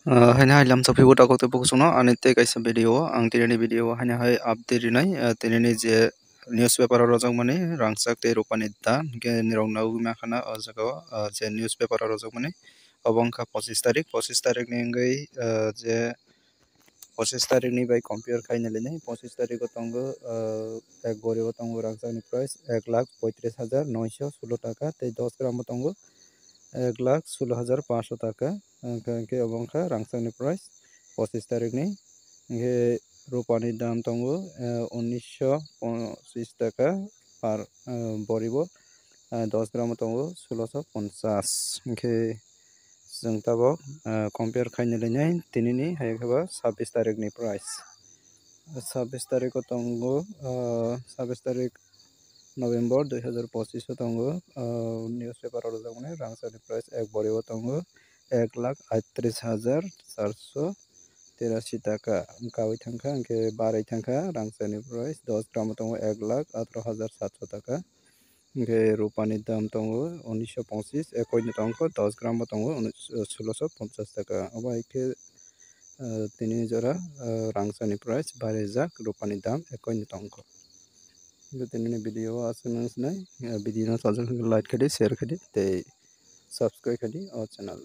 Hanya lam sapi buat aku tu buku suno anite kaisa video ang tirani video hanya hai update rinai tirani je newspaper rojak mani rangsak te rupani da ke nirong nau ma khana o jaga je newspaper rojak mani obongkha 25 tarik ni ngai je 25 tarik ni bai compare khaina lene 25 tarik ko tongo ek bori ko tongo rangsak ni price 1,35,916 টাকা te 10 gram tongo 1,16,500 টাকা ke obongkha rangsak ni price 25 tarik ni ke rupani dam tongo 1925 টাকা par boribo 10 gram tongo 1650 ke जों तबो compare खायनो लैनाय दिनैनि हायखबा 26 तारिखनि price 26 तारिख को तंगो 26 तारिख नवेम्बर 2025 तंगो न्यूज़पेपर और जगने रांगसानि प्राइस एक बड़िबो तंगो 1,38,483 टाका कावै थांखा के बाराय थांखा रांगसानि प्राइस 10 ग्राम तंगो 1,18,700 टाका के रूपानी दाम तंगो 1925 एकनि तंगो 10 ग्राम तंगो 1650 टाका अब के तिनि जरा रांगसानि प्राइस बारायजाक रूपानी दाम एकनि तंगो तिनि भिडियो आसनसनाय भिडियो साजन लाइक खदि शेयर खदि ते सब्सक्राइब खदि और चैनल